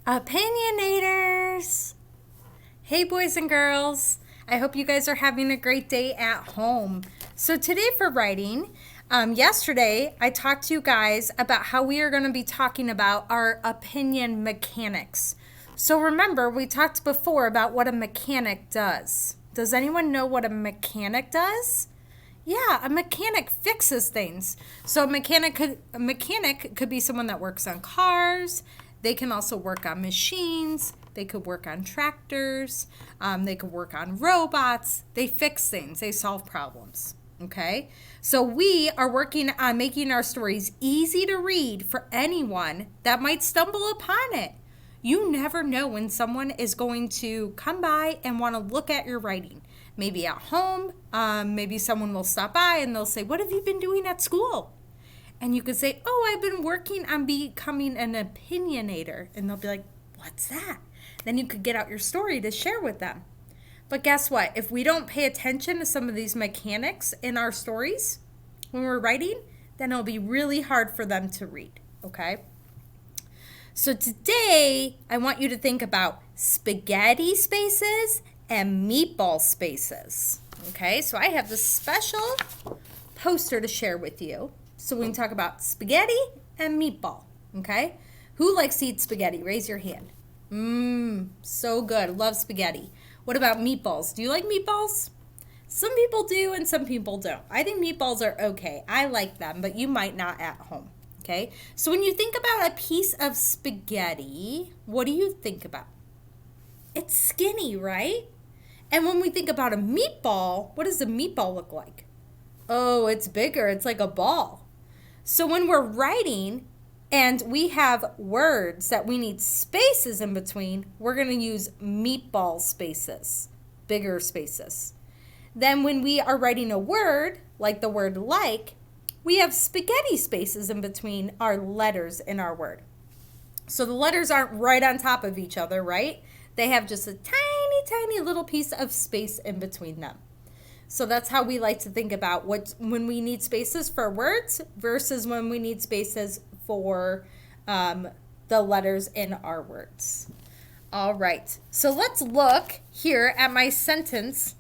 Opinionators! Hey, boys and girls. I hope you guys are having a great day at home. So today for writing, yesterday I talked to you guys about how we are going to be talking about our opinion mechanics. So remember, we talked before about what a mechanic does. Does anyone know what a mechanic does? Yeah, a mechanic fixes things. So a mechanic could be someone that works on cars. They can also work on machines. They could work on tractors. They could work on robots. They fix things. They solve problems. Okay? So we are working on making our stories easy to read for anyone that might stumble upon it. You never know when someone is going to come by and want to look at your writing. Maybe at home, maybe someone will stop by and they'll say, "What have you been doing at school?" And you could say, "Oh, I've been working on becoming an opinionator." And they'll be like, "What's that?" Then you could get out your story to share with them. But guess what? If we don't pay attention to some of these mechanics in our stories when we're writing, then it'll be really hard for them to read, okay? So today, I want you to think about spaghetti spaces and meatball spaces. Okay, so I have this special poster to share with you. So we can talk about spaghetti and meatball. Okay, who likes to eat spaghetti? Raise your hand. So good. Love spaghetti. What about meatballs? Do you like meatballs? Some people do and some people don't. I think meatballs are okay. I like them, but you might not at home. Okay, so when you think about a piece of spaghetti, what do you think about? It's skinny, right? And when we think about a meatball, what does a meatball look like? Oh, it's bigger. It's like a ball. So when we're writing and we have words that we need spaces in between, we're going to use meatball spaces, bigger spaces. Then when we are writing a word, like the word like, we have spaghetti spaces in between our letters in our word. So the letters aren't right on top of each other, right? They have just a tiny, tiny little piece of space in between them. So that's how we like to think about when we need spaces for words versus when we need spaces for the letters in our words. All right, so let's look here at my sentence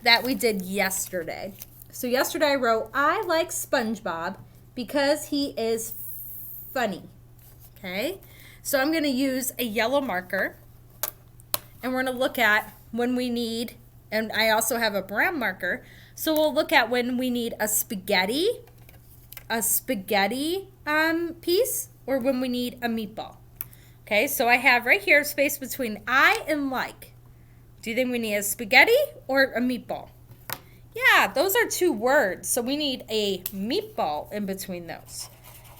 that we did yesterday. So yesterday I wrote, "I like SpongeBob because he is funny." Okay, so I'm going to use a yellow marker. And we're going to look at when we need, and I also have a brown marker, so we'll look at when we need a spaghetti piece, or when we need a meatball. Okay, so I have right here a space between I and like. Do you think we need a spaghetti or a meatball? Yeah, those are two words, so we need a meatball in between those.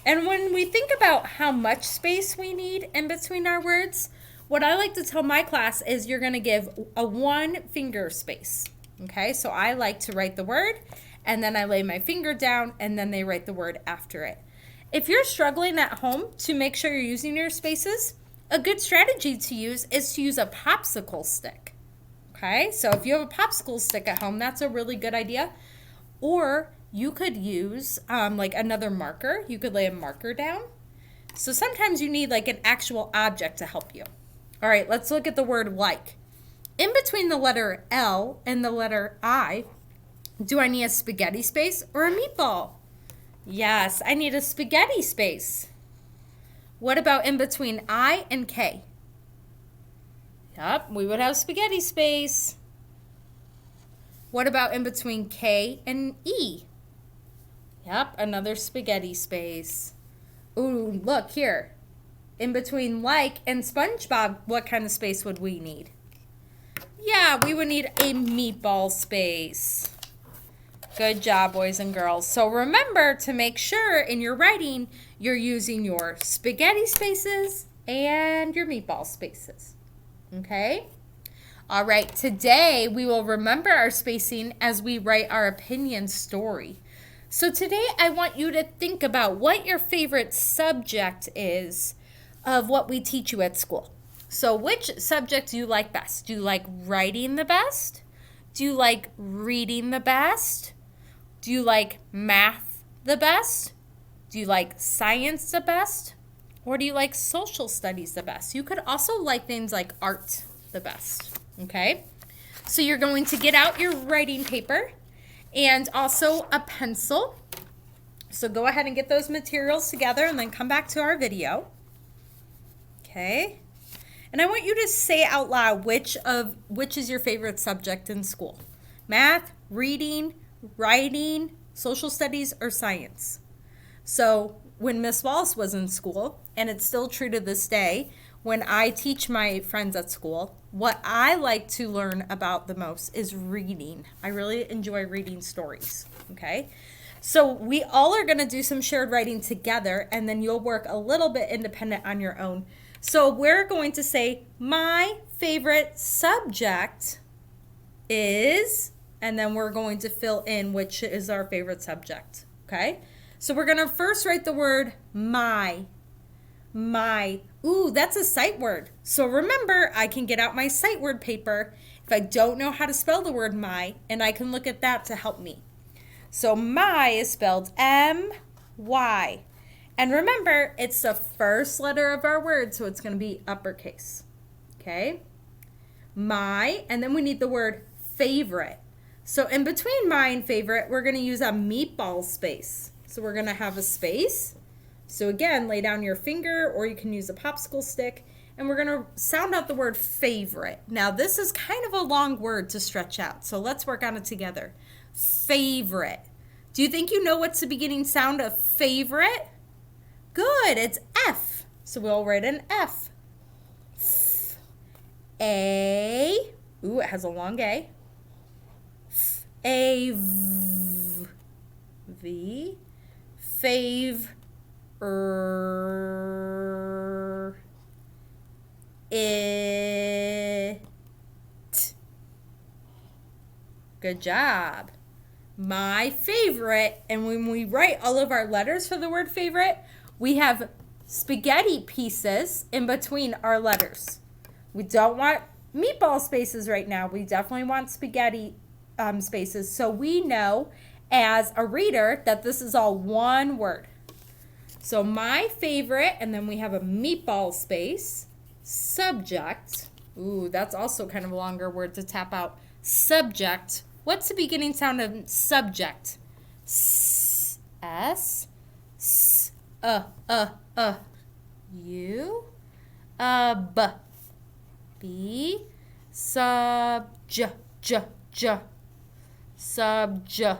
And when we think about how much space we need in between our words, what I like to tell my class is you're going to give a 1 finger space. Okay, so I like to write the word and then I lay my finger down and then they write the word after it. If you're struggling at home to make sure you're using your spaces, a good strategy to use is to use a popsicle stick. Okay, so if you have a popsicle stick at home, that's a really good idea. Or you could use like another marker. You could lay a marker down. So sometimes you need like an actual object to help you. All right, let's look at the word like. In between the letter L and the letter I, do I need a spaghetti space or a meatball? Yes, I need a spaghetti space. What about in between I and K? Yep, we would have spaghetti space. What about in between K and E? Yep, another spaghetti space. Ooh, look here. In between like and SpongeBob, what kind of space would we need? Yeah, we would need a meatball space. Good job, boys and girls. So remember to make sure in your writing, you're using your spaghetti spaces and your meatball spaces. Okay? All right, today we will remember our spacing as we write our opinion story. So today I want you to think about what your favorite subject is of what we teach you at school. So which subject do you like best? Do you like writing the best? Do you like reading the best? Do you like math the best? Do you like science the best? Or do you like social studies the best? You could also like things like art the best, okay? So you're going to get out your writing paper and also a pencil. So go ahead and get those materials together and then come back to our video. Okay? And I want you to say out loud which is your favorite subject in school. Math, reading, writing, social studies, or science. So when Miss Wallace was in school, and it's still true to this day, when I teach my friends at school, what I like to learn about the most is reading. I really enjoy reading stories, okay? So we all are going to do some shared writing together, and then you'll work a little bit independent on your own. So we're going to say, my favorite subject is, and then we're going to fill in which is our favorite subject, okay? So we're going to first write the word my. My. Ooh, that's a sight word. So remember, I can get out my sight word paper if I don't know how to spell the word my, and I can look at that to help me. So my is spelled M-Y. And remember, it's the first letter of our word, so it's going to be uppercase. Okay? My, and then we need the word favorite. So in between my and favorite, we're going to use a meatball space. So we're going to have a space. So again, lay down your finger, or you can use a popsicle stick, and we're going to sound out the word favorite. Now, this is kind of a long word to stretch out, so let's work on it together. Favorite. Do you think you know what's the beginning sound of favorite? Good, it's F. So we'll write an F. F. A. Ooh, it has a long A. F. A. V. V. Fave. It. Good job. My favorite, and when we write all of our letters for the word favorite, we have spaghetti pieces in between our letters. We don't want meatball spaces right now. We definitely want spaghetti spaces. So we know as a reader that this is all one word. So my favorite, and then we have a meatball space, subject. Ooh, that's also kind of a longer word to tap out. Subject. What's the beginning sound of subject? S, S, S, U, B, B, sub, J, J, J, sub, J,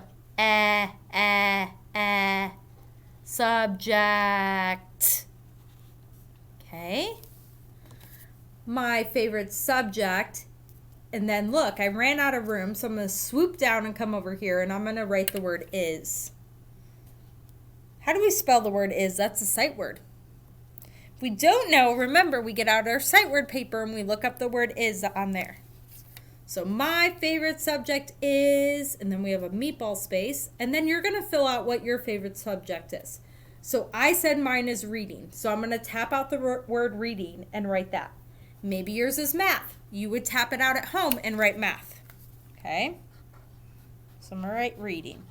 subject. Okay. My favorite subject. And then look, I ran out of room, so I'm going to swoop down and come over here, and I'm going to write the word is. How do we spell the word is? That's a sight word. If we don't know, remember, we get out our sight word paper and we look up the word is on there. So my favorite subject is, and then we have a meatball space, and then you're going to fill out what your favorite subject is. So I said mine is reading, so I'm going to tap out the word reading and write that. Maybe yours is math. You would tap it out at home and write math. Okay? So I'm going to write reading.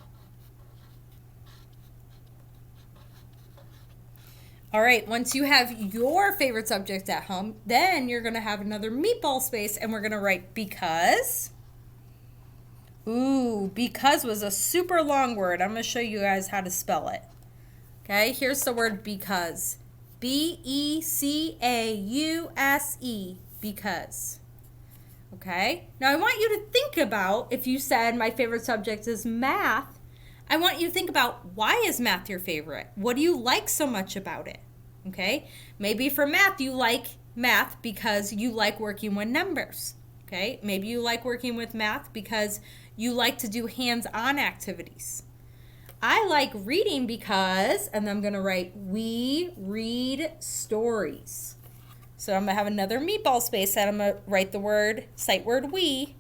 All right, once you have your favorite subject at home, then you're going to have another meatball space, and we're going to write because. Ooh, because was a super long word. I'm going to show you guys how to spell it. Okay, here's the word because. B-E-C-A-U-S-E, because. Okay, now I want you to think about, if you said my favorite subject is math, I want you to think about, why is math your favorite? What do you like so much about it? Okay, maybe for math you like math because you like working with numbers. Okay, maybe you like working with math because you like to do hands-on activities. I like reading because, and I'm going to write, we read stories. So I'm going to have another meatball space, and I'm going to write the word, sight word we.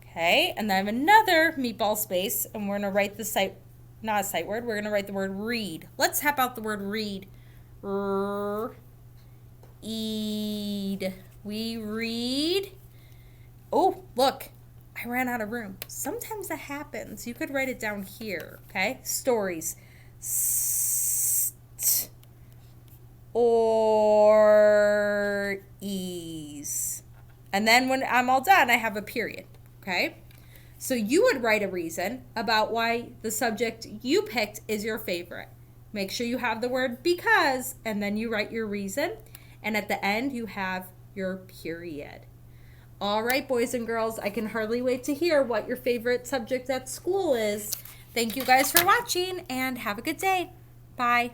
Okay, and then I have another meatball space, and we're going to write the sight, not a sight word, we're going to write the word read. Let's tap out the word read. Read. We read. Oh, look. I ran out of room. Sometimes that happens. You could write it down here, okay? Stories. or ease. And then when I'm all done, I have a period, okay? So you would write a reason about why the subject you picked is your favorite. Make sure you have the word because, and then you write your reason. And at the end, you have your period. All right, boys and girls, I can hardly wait to hear what your favorite subject at school is. Thank you guys for watching and have a good day. Bye.